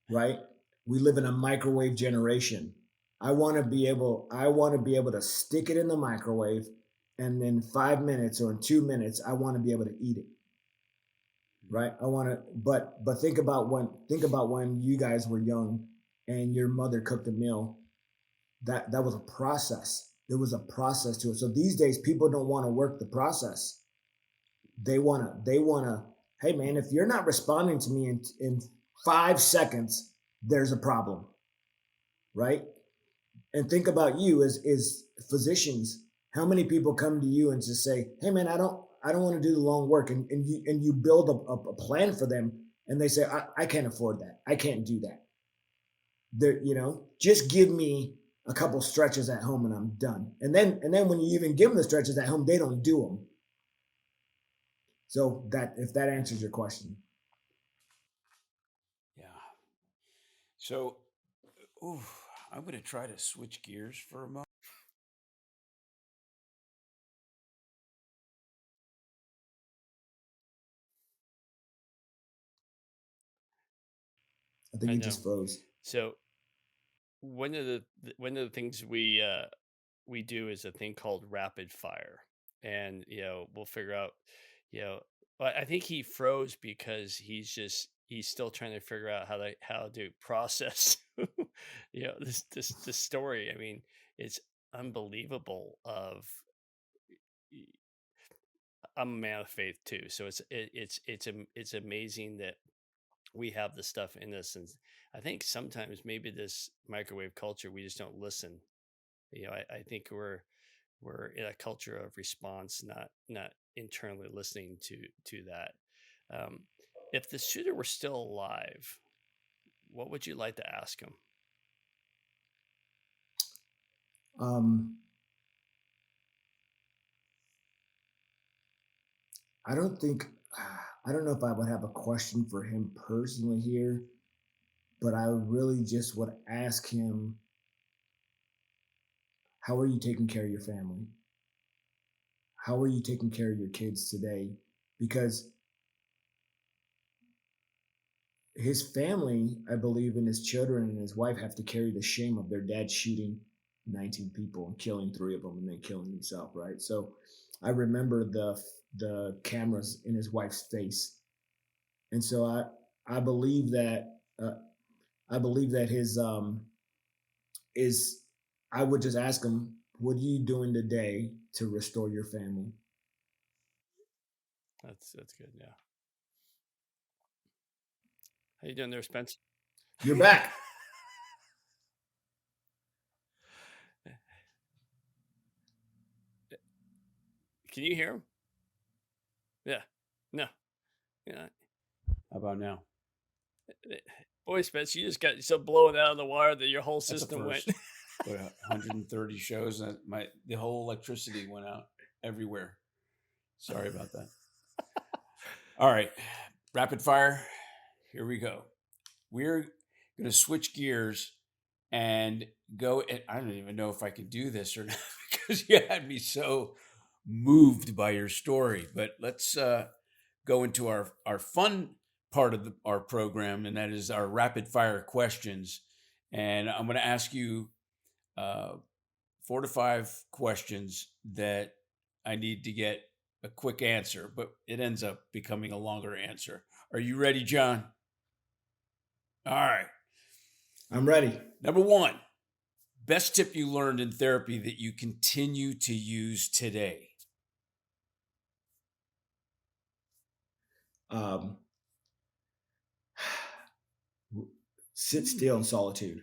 Speaker 3: right? We live in a microwave generation. I want to be able to stick it in the microwave, and in 5 minutes or in 2 minutes, I want to be able to eat it. Right? I want to, but think about when you guys were young and your mother cooked a meal. That was a process. There was a process to it. So these days, people don't want to work the process. They wanna. Hey man, if you're not responding to me in 5 seconds, there's a problem, right? And think about you as physicians. How many people come to you and just say, "Hey man, I don't want to do the long work," and you build a plan for them, and they say, I can't afford that. I can't do that. Just give me a couple stretches at home and I'm done. And then when you even give them the stretches at home, they don't do them. So if that answers your question.
Speaker 2: Yeah. So, I'm going to try to switch gears for a moment.
Speaker 3: I think
Speaker 4: I
Speaker 3: he
Speaker 4: know.
Speaker 3: just froze.
Speaker 4: So one of the things we do is a thing called rapid fire, and we'll figure out, you know I think he froze because he's still trying to figure out how to process this story. I mean, it's unbelievable. I'm a man of faith too, so it's amazing that we have the stuff in us. And I think sometimes maybe this microwave culture, we just don't listen. I think we're in a culture of response, not internally listening to that. If the shooter were still alive, what would you like to ask him?
Speaker 3: Um, I don't know if I would have a question for him personally here, but I really just would ask him, how are you taking care of your family? How are you taking care of your kids today? Because his family, I believe, and his children and his wife have to carry the shame of their dad shooting 19 people and killing 3 of them and then killing himself, right? So I remember the cameras in his wife's face. And so I believe that his is I would just ask him, what are you doing today to restore your family?
Speaker 4: That's good. Yeah. How you doing there, Spence?
Speaker 3: You're back.
Speaker 4: Can you hear him? Yeah. No. Yeah.
Speaker 2: How about now?
Speaker 4: Boy, Spence, you just got so blowing out of the wire that your whole
Speaker 2: That's a
Speaker 4: system went.
Speaker 2: first. But 130 shows, and the whole electricity went out everywhere. Sorry about that. All right, rapid fire. Here we go. We're going to switch gears and go. And I don't even know if I can do this or not because you had me so moved by your story. But let's go into our fun part of our program, and that is our rapid fire questions. And I'm going to ask you 4 to 5 questions that I need to get a quick answer, but it ends up becoming a longer answer. Are you ready, John? All right.
Speaker 3: I'm ready.
Speaker 2: Number 1, best tip you learned in therapy that you continue to use today.
Speaker 3: Sit still in solitude.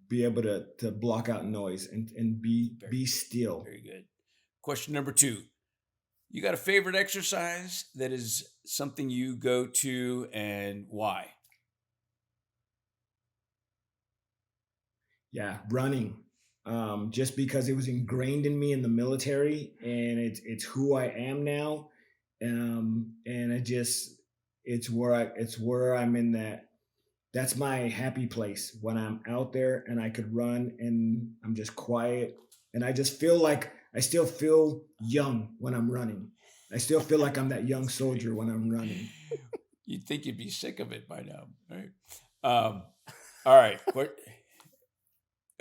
Speaker 3: Be able to block out noise and be still.
Speaker 2: Very good. Question number 2. You got a favorite exercise that is something you go to, and why?
Speaker 3: Yeah, running. Just because it was ingrained in me in the military, and it's who I am now. And it's where I'm in that's my happy place when I'm out there and I could run and I'm just quiet and I just feel like I still feel young when I'm running. I still feel like I'm that young soldier when I'm running.
Speaker 2: You'd think you'd be sick of it by now, right? All right.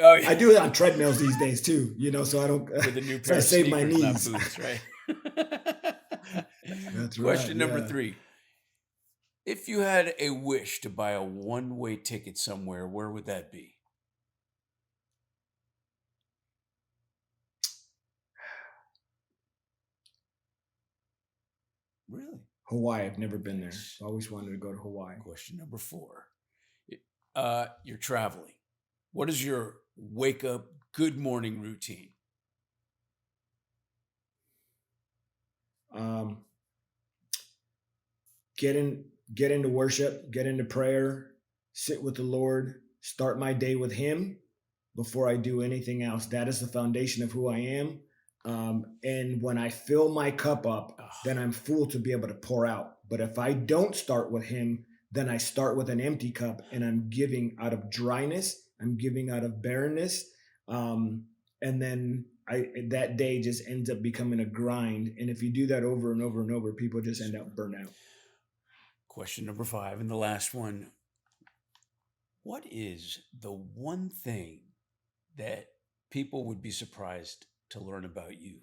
Speaker 2: Oh, yeah.
Speaker 3: I do it on treadmills these days too, so I don't.
Speaker 2: With a new
Speaker 3: So
Speaker 2: pair
Speaker 3: I
Speaker 2: of
Speaker 3: save my
Speaker 2: sneakers, not
Speaker 3: knees.
Speaker 2: boots, right?
Speaker 3: That's
Speaker 2: Question
Speaker 3: right,
Speaker 2: number
Speaker 3: yeah.
Speaker 2: 3. If you had a wish to buy a one-way ticket somewhere, where would that be? Really?
Speaker 3: Hawaii. I've never been there. I always wanted to go to Hawaii.
Speaker 2: Question number 4. You're traveling. What is your wake up, good morning routine?
Speaker 3: Get into worship, get into prayer, sit with the Lord, start my day with Him before I do anything else. That is the foundation of who I am. And when I fill my cup up, then I'm full to be able to pour out. But if I don't start with Him, then I start with an empty cup and I'm giving out of dryness. I'm giving out of barrenness. And then that day just ends up becoming a grind. And if you do that over and over and over, people just end up burnt out.
Speaker 2: Question number 5 and the last one. What is the one thing that people would be surprised to learn about you?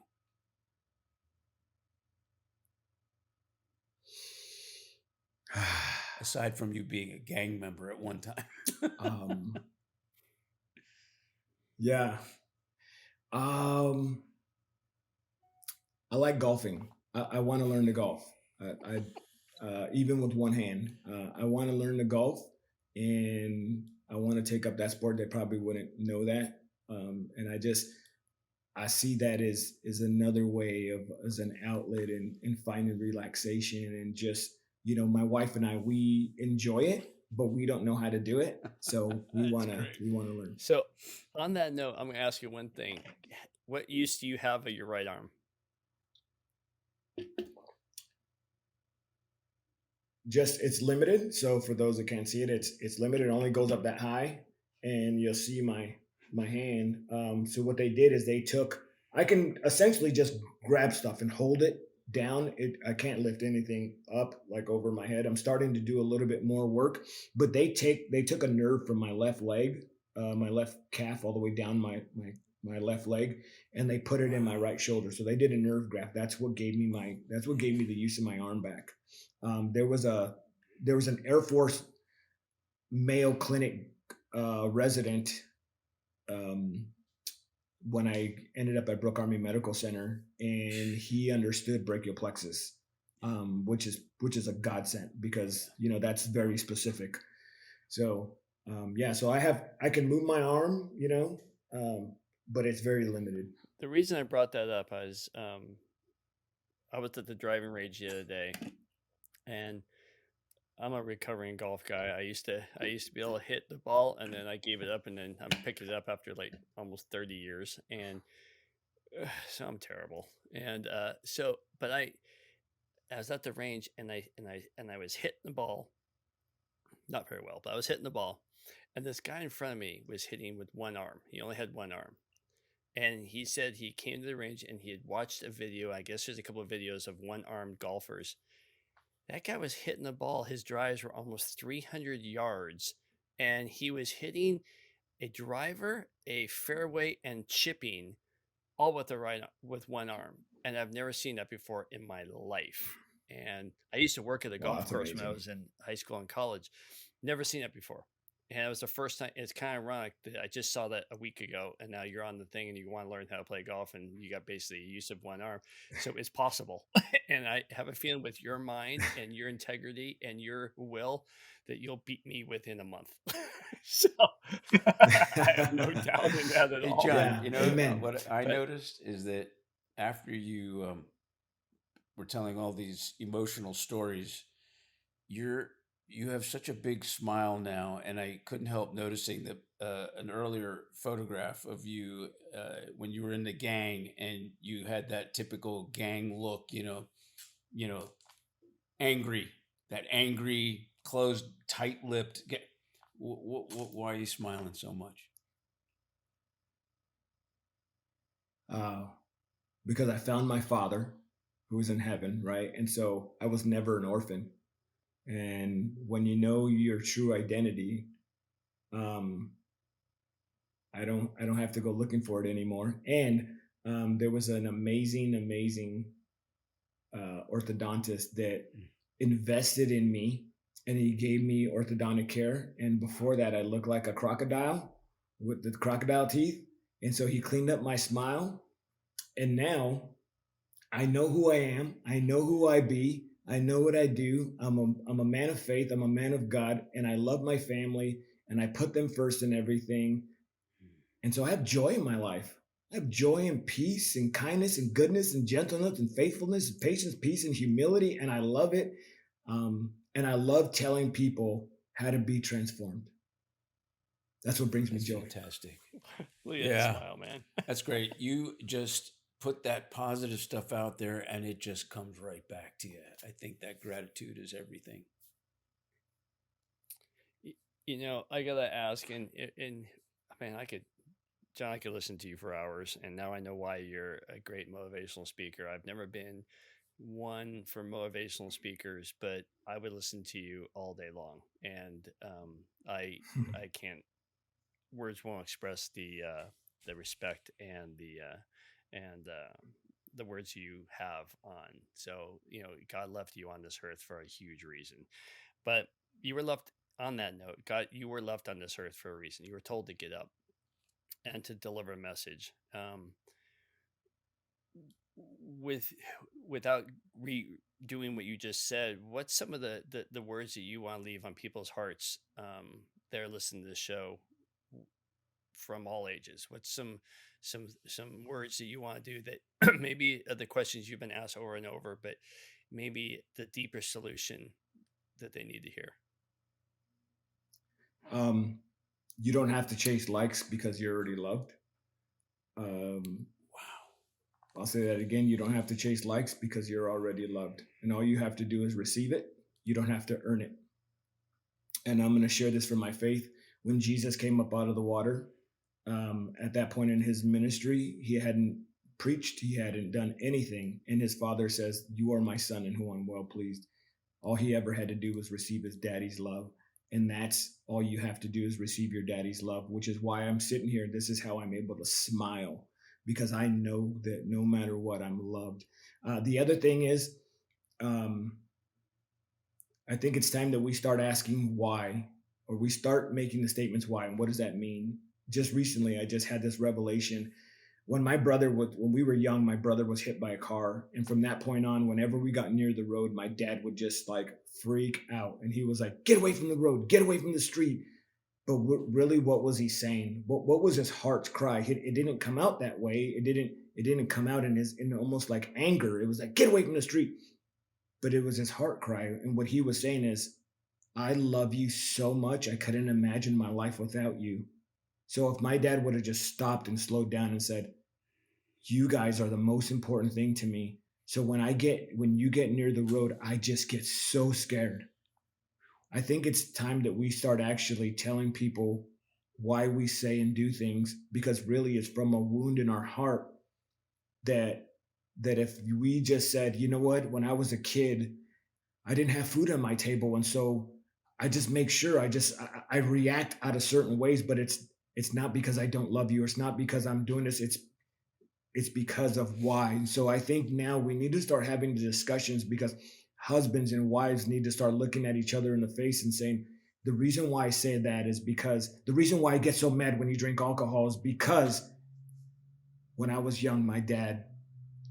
Speaker 2: Aside from you being a gang member at one time.
Speaker 3: Yeah. I like golfing. I want to learn to golf. Even with one hand, I want to learn to golf, and I want to take up that sport. They probably wouldn't know that, and I see that as another way as an outlet and finding relaxation and just my wife and I, we enjoy it, but we don't know how to do it, so we want to learn.
Speaker 4: So, on that note, I'm going to ask you one thing. What use do you have of your right arm?
Speaker 3: Just it's limited. So for those that can't see it, it's limited. It only goes up that high, and you'll see my hand. So what they did is I can essentially just grab stuff and hold it down. I can't lift anything up like over my head. I'm starting to do a little bit more work, but they took a nerve from my left leg, my left calf, all the way down my left leg, and they put it in my right shoulder. So they did a nerve graft. That's what gave me the use of my arm back. There was an Air Force Mayo Clinic resident when I ended up at Brooke Army Medical Center, and he understood brachial plexus, which is a godsend because that's very specific. So so I can move my arm, but it's very limited.
Speaker 4: The reason I brought that up is I was at the driving range the other day, and I'm a recovering golf guy. I used to be able to hit the ball, and then I gave it up, and then I picked it up after like almost 30 years, and so I'm terrible. And but I was at the range, and I was hitting the ball, not very well, but I was hitting the ball, and this guy in front of me was hitting with one arm. He only had one arm. And he said he came to the range and he had watched a video. I guess there's a couple of videos of one-armed golfers. That guy was hitting the ball. His drives were almost 300 yards, and he was hitting a driver, a fairway, and chipping all with one arm. And I've never seen that before in my life. And I used to work at a
Speaker 3: Wow,
Speaker 4: golf
Speaker 3: that's
Speaker 4: course when I
Speaker 3: amazing.
Speaker 4: was in high school and college. Never seen that before. And it was the first time. It's kind of ironic that I just saw that a week ago, and now you're on the thing and you want to learn how to play golf, and you got basically use of one arm. So it's possible. And I have a feeling with your mind and your integrity and your will that you'll beat me within a month. So I have no doubt in that at
Speaker 2: Hey,
Speaker 4: all.
Speaker 2: John,
Speaker 3: Yeah, amen.
Speaker 2: what I
Speaker 4: But
Speaker 2: noticed is that after you were telling all these emotional stories, you're you have such a big smile now, and I couldn't help noticing that an earlier photograph of you when you were in the gang, and you had that typical gang look, you know, angry, that angry, closed, tight-lipped. Why are you smiling so much?
Speaker 3: Uh, because I found my father who was in heaven, right? And so I was never an orphan. And when you know your true identity, um, I don't have to go looking for it anymore. And there was an amazing orthodontist that invested in me, and he gave me orthodontic care. And before that, I looked like a crocodile with the crocodile teeth. And so he cleaned up my smile. And now I know who I am. I know who I be. I know what I do. I'm a man of faith. I'm a man of God, and I love my family, and I put them first in everything. And so I have joy in my life. I have joy and peace and kindness and goodness and gentleness and faithfulness and patience, peace and humility, and I love it. And I love telling people how to be transformed. That's what brings me
Speaker 2: That's
Speaker 3: joy.
Speaker 2: fantastic.
Speaker 4: look at that
Speaker 2: Yeah,
Speaker 4: smile, man.
Speaker 2: that's great. You just put that positive stuff out there, and it just comes right back to you. I think that gratitude is everything.
Speaker 4: I gotta ask, and man, John, I could listen to you for hours, and now I know why you're a great motivational speaker. I've never been one for motivational speakers, but I would listen to you all day long, and I can't words won't express the respect and the words you have on. So God left you on this earth for a huge reason, but you were left on that note. God, you were left on this earth for a reason. You were told to get up and to deliver a message. With without redoing what you just said, what's some of the words that you want to leave on people's hearts that are listening to the show from all ages? What's some words that you want to do that maybe are the questions you've been asked over and over, but maybe the deeper solution that they need to hear?
Speaker 3: You don't have to chase likes because you're already loved.
Speaker 2: Wow.
Speaker 3: I'll say that again. You don't have to chase likes because you're already loved. And all you have to do is receive it. You don't have to earn it. And I'm going to share this from my faith. When Jesus came up out of the water, at that point in his ministry, he hadn't preached, he hadn't done anything. And his father says, "You are my son in whom I'm well pleased." All he ever had to do was receive his daddy's love. And that's all you have to do is receive your daddy's love, which is why I'm sitting here. This is how I'm able to smile, because I know that no matter what, I'm loved. The other thing is, I think it's time that we start asking why, or we start making the statements why. And what does that mean? Just recently, I just had this revelation. When we were young, my brother was hit by a car. And from that point on, whenever we got near the road, my dad would just like freak out. And he was like, "Get away from the road, get away from the street." But really, what was he saying? What was his heart's cry? It didn't come out that way. It didn't come out in almost like anger. It was like, "Get away from the street." But it was his heart cry. And what he was saying is, "I love you so much. I couldn't imagine my life without you." So if my dad would have just stopped and slowed down and said, "You guys are the most important thing to me. So when you get near the road, I just get so scared." I think it's time that we start actually telling people why we say and do things, because really it's from a wound in our heart that if we just said, "You know what, when I was a kid, I didn't have food on my table. And so I just make sure I react out of certain ways, but it's not because I don't love you. Or it's not because I'm doing this. It's because of why. And so I think now we need to start having the discussions, because husbands and wives need to start looking at each other in the face and saying, the reason why I say that is because the reason why I get so mad when you drink alcohol is because when I was young, my dad,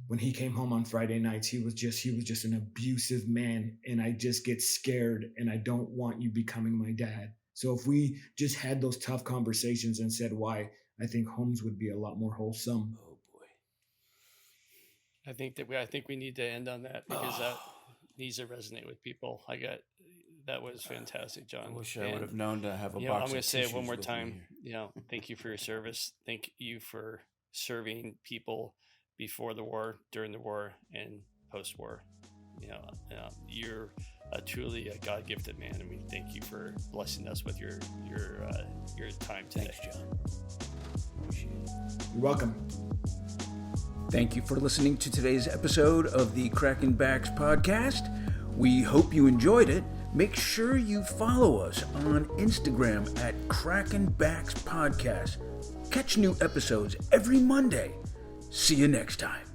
Speaker 3: when he came home on Friday nights, he was just an abusive man, and I just get scared, and I don't want you becoming my dad. So if we just had those tough conversations and said why, I think homes would be a lot more wholesome.
Speaker 2: Oh boy.
Speaker 4: I think we need to end on that, because that needs to resonate with people. That was fantastic, John.
Speaker 2: I wish I would have known to have a box.
Speaker 4: I'm going to say it one more
Speaker 2: with me
Speaker 4: time.
Speaker 2: here.
Speaker 4: Thank you for your service. Thank you for serving people before the war, during the war, and post-war. You're truly a God-gifted man, and we thank you for blessing us with your time today.
Speaker 2: Thanks, John. Appreciate it.
Speaker 3: You're welcome.
Speaker 1: Thank you for listening to today's episode of the Cracking Backs podcast. We hope you enjoyed it. Make sure you follow us on Instagram at Cracking Backs Podcast. Catch new episodes every Monday. See you next time.